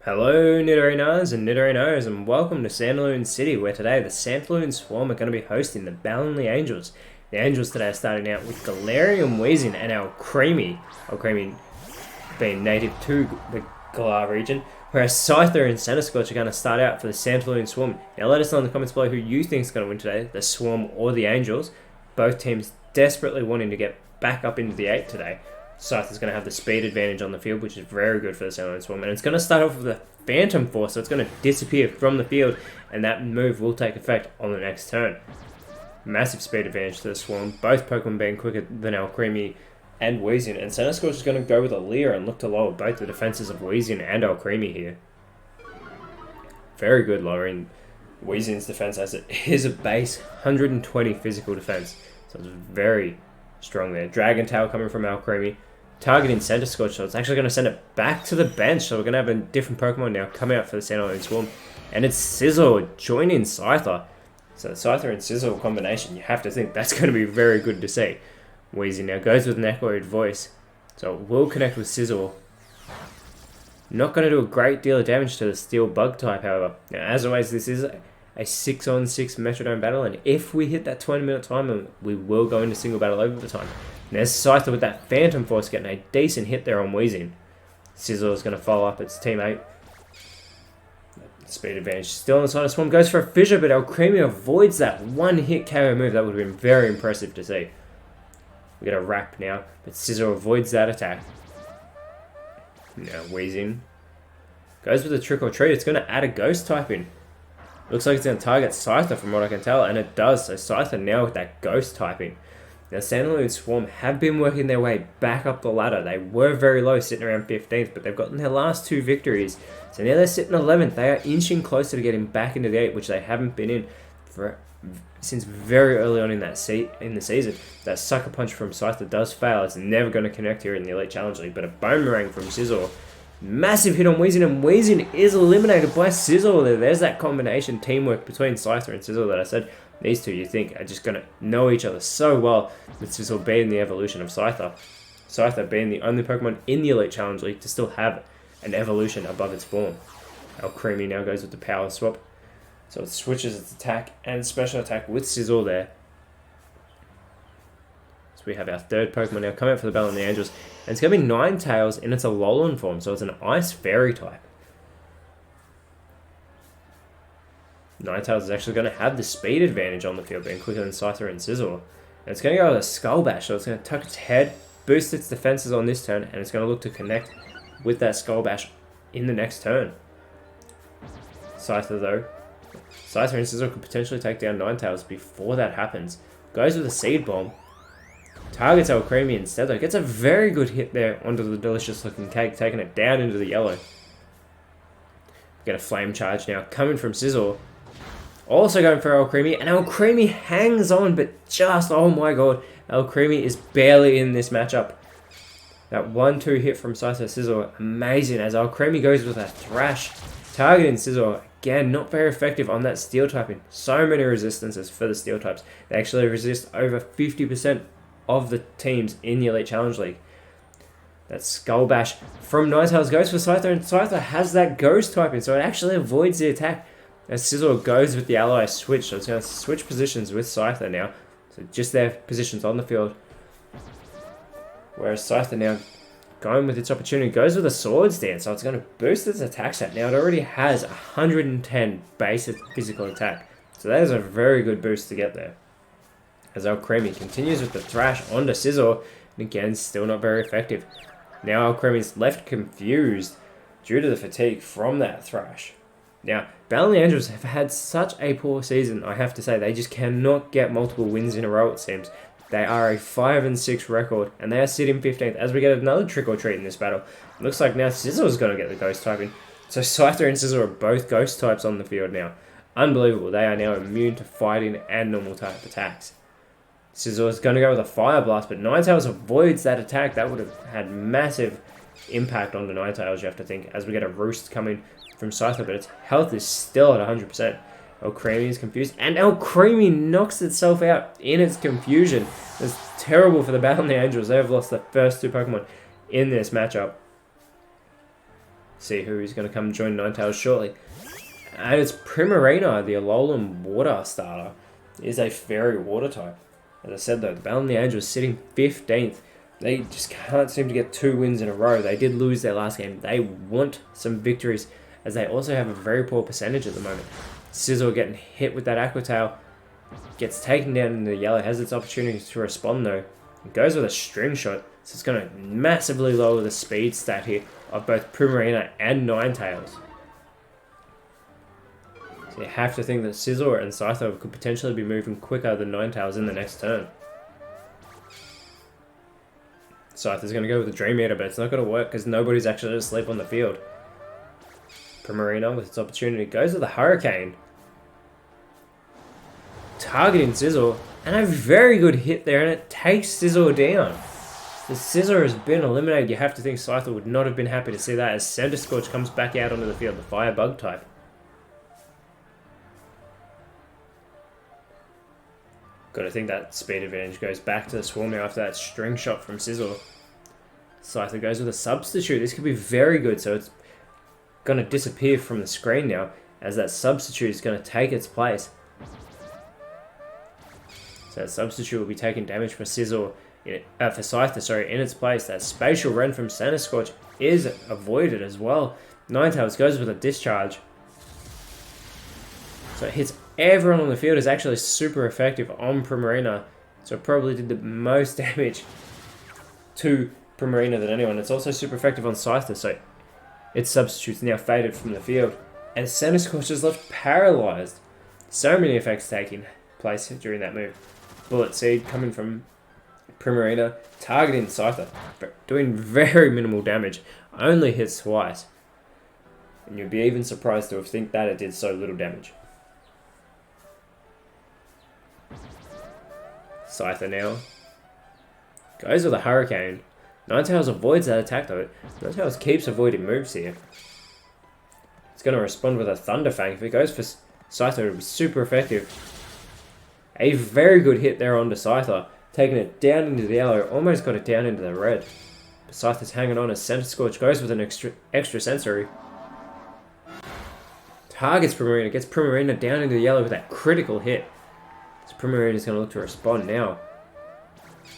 Hello Nidorinas and Nidorinos and welcome to Santalune City, where today the Santalune Swarm are going to be hosting the Ballonlea Angels. The Angels today are starting out with Galarian Weezing and our Creamy being native to the Galar region, whereas Scyther and Centiskorch are going to start out for the Santalune Swarm. Now let us know in the comments below who you think is going to win today, the Swarm or the Angels. Both teams desperately wanting to get back up into the 8 today. Scyther's going to have the speed advantage on the field, which is very good for the Santalune Swarm. And it's going to start off with a Phantom Force, so it's going to disappear from the field, and that move will take effect on the next turn. Massive speed advantage to the Swarm, both Pokemon being quicker than our Creamy and Weezing. And Centiskorch is going to go with a Leer and look to lower both the defenses of Weezing and our Creamy here. Very good lowering Weezing's defense, as it is a base 120 physical defense. So it's very strong there. Dragon Tail coming from our Creamy, targeting Centiskorch, so it's actually going to send it back to the bench. So we're going to have a different Pokemon now come out for the Santalune Swarm. And it's Sizzle joining Scyther. So the Scyther and Sizzle combination, you have to think that's going to be very good to see. Weezing now goes with an Echoed Voice, so it will connect with Sizzle. Not going to do a great deal of damage to the Steel Bug type, however. Now, as always, this is a 6-on-6 Metronome battle, and if we hit that 20-minute time limit, we will go into single battle overtime. And there's Scyther with that Phantom Force getting a decent hit there on Weezing. Sizzle is going to follow up its teammate. Speed advantage still on the side of Swarm. Goes for a Fissure, but our Creamy avoids that one-hit KO move. That would have been very impressive to see. We get a Wrap now, but Sizzle avoids that attack. Now Weezing goes with a Trick or Treat. It's going to add a Ghost type in. Looks like it's going to target Scyther from what I can tell, and it does. So Scyther now with that Ghost typing. Now Santalune Swarm have been working their way back up the ladder. They were very low, sitting around 15th, but they've gotten their last 2 victories. So now they're sitting 11th. They are inching closer to getting back into the 8, which they haven't been in since very early on in the season. That Sucker Punch from Scyther does fail. It's never going to connect here in the Elite Challenge League, but a Boomerang from Sizzle. Massive hit on Weezing, and Weezing is eliminated by Sizzle. There's that combination teamwork between Scyther and Sizzle that I said. These two, you think, are just going to know each other so well, with Sizzle being the evolution of Scyther. Scyther being the only Pokemon in the Elite Challenge League to still have an evolution above its form. Our Creamy now goes with the Power Swap. So it switches its attack and special attack with Sizzle there. So we have our third Pokemon now come out for the Ballonlea Angels. And it's going to be Ninetales in its Alolan form, so it's an Ice Fairy type. Ninetales is actually going to have the speed advantage on the field, being quicker than Scyther and Sizzle. And it's going to go with a Skull Bash, so it's going to tuck its head, boost its defenses on this turn, and it's going to look to connect with that Skull Bash in the next turn. Scyther though. Scyther and Sizzle could potentially take down Ninetales before that happens. Goes with a Seed Bomb. Targets our Creamy instead though. Gets a very good hit there onto the delicious looking cake, taking it down into the yellow. We get a Flame Charge now coming from Sizzle. Also going for our Creamy, and our Creamy hangs on, but just, oh my god, our Creamy is barely in this matchup. That 1-2 hit from Scyther Sizzle, amazing, as our Creamy goes with a Thrash, targeting Sizzle. Again, not very effective on that Steel typing. So many resistances for the Steel types. They actually resist over 50% of the teams in the Elite Challenge League. That Skull Bash from Ninetales goes for Scyther, and Scyther has that Ghost typing, so it actually avoids the attack. As Sizzle goes with the Ally Switch, so it's going to switch positions with Scyther now. So just their positions on the field. Whereas Scyther now going with its opportunity, goes with a Swords Dance, so it's going to boost its attack stat. Now it already has 110 basic physical attack, so that is a very good boost to get there. As our Creamy continues with the Thrash onto Sizzle, and again, still not very effective. Now our Creamy's left confused due to the fatigue from that Thrash. Now, Ballonlea Angels have had such a poor season, I have to say. They just cannot get multiple wins in a row, it seems. They are a 5-6 record, and they are sitting 15th. As we get another Trick or Treat in this battle, it looks like now Sizzle is going to get the Ghost typing. So Scyther and Sizzle are both Ghost types on the field now. Unbelievable. They are now immune to fighting and normal type attacks. Sizzle is going to go with a Fire Blast, but Ninetales avoids that attack. That would have had massive impact on the Ninetales, you have to think, as we get a Roost coming from Scyther, but its health is still at 100%. El Creamy is confused, and El Creamy knocks itself out in its confusion. It's terrible for the Ballonlea Angels. They have lost the first 2 Pokemon in this matchup. see who is going to come join Ninetales shortly. And it's Primarina, the Alolan water starter, is a fairy water type. As I said though, the Ballonlea Angels sitting 15th. They just can't seem to get 2 wins in a row. They did lose their last game. They want some victories, as they also have a very poor percentage at the moment. Sizzle getting hit with that Aqua Tail. Gets taken down in the yellow. Has its opportunity to respond though. It goes with a string shot. So it's going to massively lower the speed stat here of both Primarina and Ninetales. So you have to think that Scizor and Scyther could potentially be moving quicker than Ninetales in the next turn. Scyther's going to go with the Dream Eater, but it's not going to work because nobody's actually asleep on the field. Primarina, with its opportunity, goes with the Hurricane. Targeting Scizor, and a very good hit there, and it takes Scizor down. The Scizor has been eliminated. You have to think Scyther would not have been happy to see that, as Centiskorch comes back out onto the field, the Fire Bug type. Got to think that speed advantage goes back to the Swarm after that string shot from Scizor. Scyther goes with a Substitute. This could be very good, so it's going to disappear from the screen now, as that Substitute is going to take its place. So that Substitute will be taking damage for Scizor, for Scyther, sorry, in its place. That Spatial Rend from Centiskorch is avoided as well. Ninetales goes with a Discharge. So it hits everyone on the field. Is actually super effective on Primarina. So it probably did the most damage to Primarina than anyone. It's also super effective on Scyther, so its Substitute's now faded from the field. And Centiskorch is left paralyzed. So many effects taking place during that move. Bullet Seed coming from Primarina, targeting Scyther, doing very minimal damage. Only hits twice. And you'd be even surprised to think that it did so little damage. Scyther now goes with a Hurricane. Ninetales avoids that attack though. Ninetales keeps avoiding moves here. It's going to respond with a Thunder Fang. If it goes for Scyther, it'll be super effective. A very good hit there onto Scyther, taking it down into the yellow, almost got it down into the red. But Scyther's hanging on as Centiskorch goes with an extra sensory. Targets Primarina, gets Primarina down into the yellow with that critical hit. So Primarina's going to look to respond now.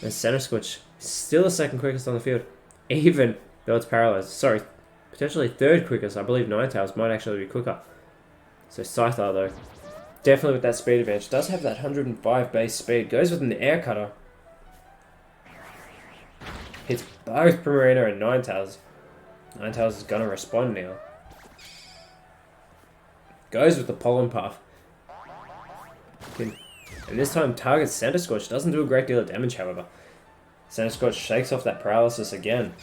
And Centiskorch still the second quickest on the field, even though it's paralyzed. Sorry, potentially third quickest. I believe Ninetales might actually be quicker. So Scyther though, definitely with that speed advantage. Does have that 105 base speed. Goes with an Air Cutter. Hits both Primarina and Ninetales. Ninetales is going to respond now. Goes with the Pollen Puff. And this time targets Centiskorch. Doesn't do a great deal of damage, however. Centiskorch shakes off that paralysis again.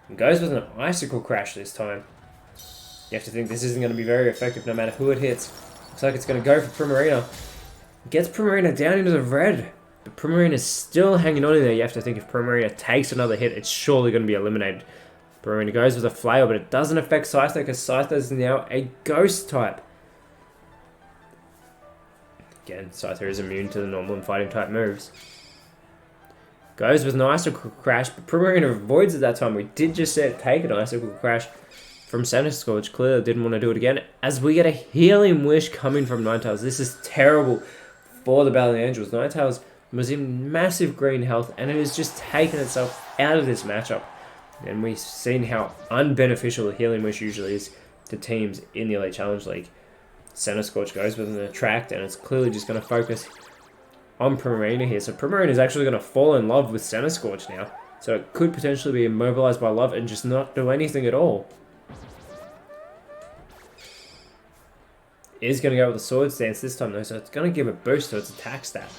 And goes with an Icicle Crash this time. You have to think this isn't going to be very effective no matter who it hits. Looks like it's going to go for Primarina. Gets Primarina down into the red. But Primarina is still hanging on in there. You have to think if Primarina takes another hit, it's surely going to be eliminated. Primarina goes with a Flail, but it doesn't affect Scyther because Scyther is now a Ghost type. Again, Scyther is immune to the normal and fighting type moves. Goes with an Icicle Crash, but Primarina avoids it that time. We did just take an Icicle Crash from Centiskorch. Clearly didn't want to do it again, as we get a Healing Wish coming from Ninetales. This is terrible for the Ballonlea Angels. Ninetales was in massive green health, and it has just taken itself out of this matchup. And we've seen how unbeneficial the Healing Wish usually is to teams in the Elite Challenge League. Centiskorch goes with an Attract, and it's clearly just going to focus on Primarina here. So Primarina is actually going to fall in love with Centiskorch now. So it could potentially be immobilized by love and just not do anything at all. It is going to go with the Sword Stance this time though, so it's going to give a boost to its attack stat.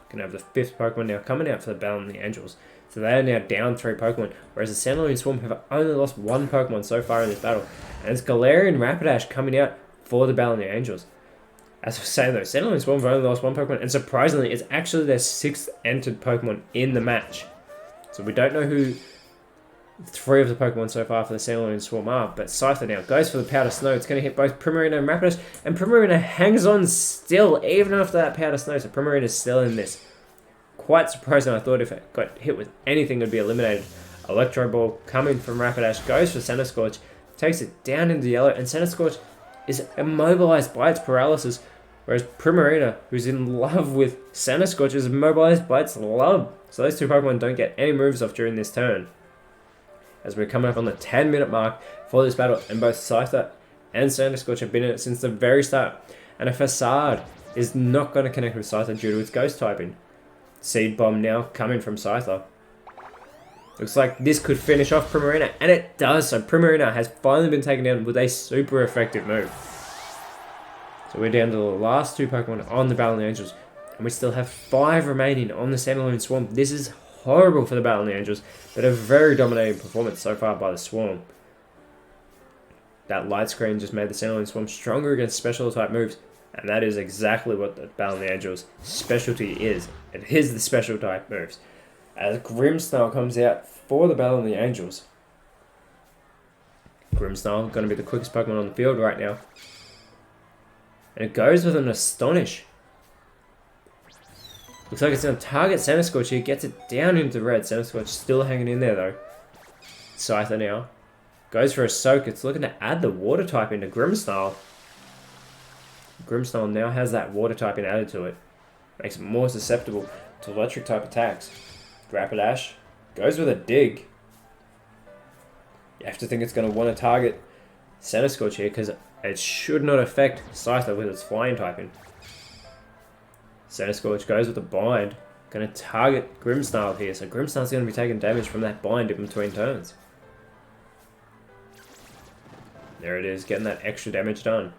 Going to have the fifth Pokemon now coming out for the Ballonlea Angels. So they are now down 3 Pokemon, whereas the Santalune Swarm have only lost 1 Pokemon so far in this battle. And it's Galarian Rapidash coming out for the Ballonlea Angels. As I was saying though, Santalune Swarm have only lost 1 Pokemon, and surprisingly, it's actually their 6th entered Pokemon in the match. So we don't know who 3 of the Pokemon so far for the Santalune Swarm are, but Scyther now goes for the Powder Snow. It's going to hit both Primarina and Rapidash, and Primarina hangs on still, even after that Powder Snow. So Primarina is still in this quite surprising. I thought if it got hit with anything, it would be eliminated. Electro Ball coming from Rapidash, goes for Center Scorch, takes it down into yellow, and Center Scorch is immobilized by its paralysis, whereas Primarina, who's in love with Center Scorch, is immobilized by its love. So those two Pokemon don't get any moves off during this turn. As we're coming up on the 10-minute mark for this battle, and both Scyther and Center Scorch have been in it since the very start. And a Facade is not going to connect with Scyther due to its Ghost typing. Seed Bomb now coming from Scyther. Looks like this could finish off Primarina, and it does. So Primarina has finally been taken down with a super effective move. So we're down to the last two Pokemon on the Ballonlea Angels, and we still have 5 remaining on the Santalune Swarm. This is horrible for the Ballonlea Angels, but a very dominating performance so far by the Swarm. That light screen just made the Santalune Swarm stronger against special type moves, and that is exactly what the Ballonlea Angels' specialty is. It is the special type moves. As Grimmsnarl comes out for the Ballonlea Angels. Grimmsnarl going to be the quickest Pokemon on the field right now. And it goes with an Astonish. Looks like it's going to target Center Scorch here. Gets it down into red. Center Scorch still hanging in there though. Scyther now. Goes for a Soak. It's looking to add the Water type into Grimmsnarl. Grimmsnarl now has that Water typing added to it. Makes it more susceptible to electric type attacks. Rapidash goes with a Dig. You have to think it's going to want to target Center Scorch here because it should not affect Scyther with its flying typing. Center Scorch goes with a Bind. Going to target Grimmsnarl here. So Grimmsnarl's going to be taking damage from that Bind in between turns. There it is, getting that extra damage done.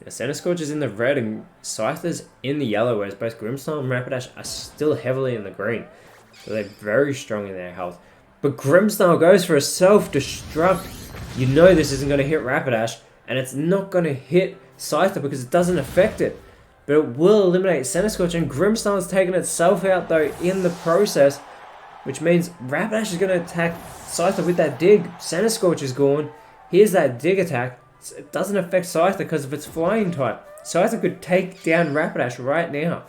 Now, Center Scorch is in the red and Scyther's in the yellow, whereas both Grimmsnarl and Rapidash are still heavily in the green. So they're very strong in their health. But Grimmsnarl goes for a self-destruct. You know this isn't going to hit Rapidash, and it's not going to hit Scyther because it doesn't affect it. But it will eliminate Center Scorch, and Grimmsnarl's taken itself out though in the process, which means Rapidash is going to attack Scyther with that Dig. Center Scorch is gone. Here's that Dig attack. It doesn't affect Scyther because of its flying type. Scyther could take down Rapidash right now.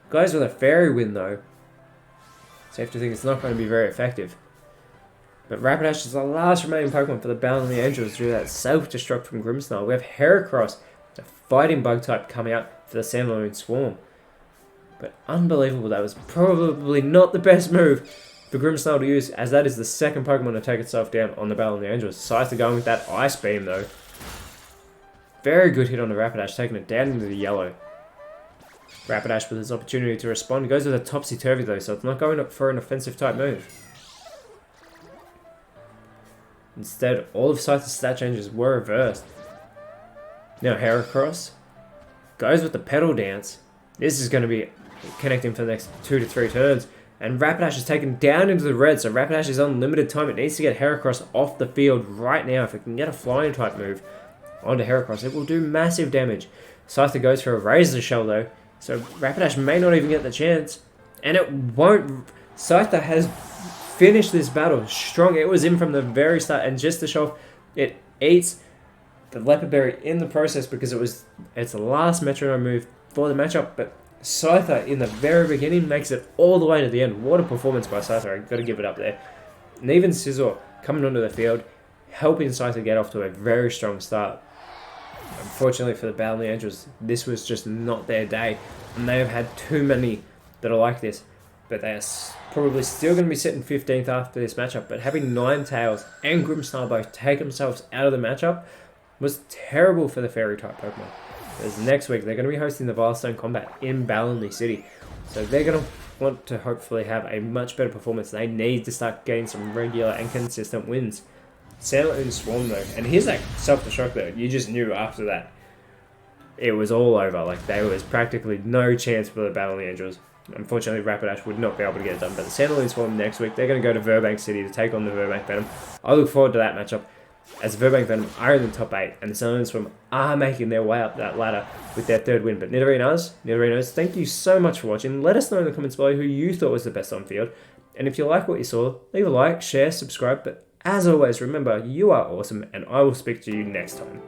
Goes with a Fairy Wind though. So you have to think it's not going to be very effective. But Rapidash is the last remaining Pokemon for the Ballonlea Angels due to that self-destruct from Grimmsnarl. We have Heracross, the fighting bug type, coming out for the Santalune Swarm. But unbelievable, that was probably not the best move for Grimmsnarl to use, as that is the second Pokemon to take itself down on the Ballonlea Angels. Scyther going with that Ice Beam though. Very good hit on the Rapidash, taking it down into the yellow. Rapidash with his opportunity to respond goes with a Topsy-Turvy though, so it's not going up for an offensive type move. Instead, all of Scyther's stat changes were reversed. Now Heracross goes with the Petal Dance. This is going to be connecting for the next 2 to 3 turns. And Rapidash is taken down into the red, so Rapidash is on limited time. It needs to get Heracross off the field right now. If it can get a flying type move onto Heracross, it will do massive damage. Scyther goes for a Razor Shell though, so Rapidash may not even get the chance. And it won't. Scyther has finished this battle strong. It was in from the very start, and just to show off, it eats the Leopard Berry in the process because it's the last Metronome move for the matchup. But Scyther in the very beginning makes it all the way to the end. What a performance by Scyther, I've got to give it up there. And even Scizor coming onto the field, helping Scyther get off to a very strong start. Unfortunately for the Ballonlea Angels, this was just not their day, and they have had too many that are like this. But they are probably still going to be sitting 15th after this matchup. But having Ninetales and Grimmsnarl both take themselves out of the matchup was terrible for the Fairy type Pokemon. Because next week they're going to be hosting the Vilestone Combat in Ballonlea City, so they're going to want to hopefully have a much better performance. They need to start getting some regular and consistent wins. Santalune Swarm though, and here's that self-destruct though, you just knew after that it was all over. Like, there was practically no chance for the Ballonlea Angels. Unfortunately, Rapidash would not be able to get it done, but the Santalune Swarm next week, they're going to go to Burbank City to take on the Burbank Venom. I look forward to that matchup, as the Burbank Venom are in the top 8, and the Santalune Swarm are making their way up that ladder with their 3rd win. But Nidorinos, thank you so much for watching. Let us know in the comments below who you thought was the best on field, and if you like what you saw, leave a like, share, subscribe, but as always, remember, you are awesome, and I will speak to you next time.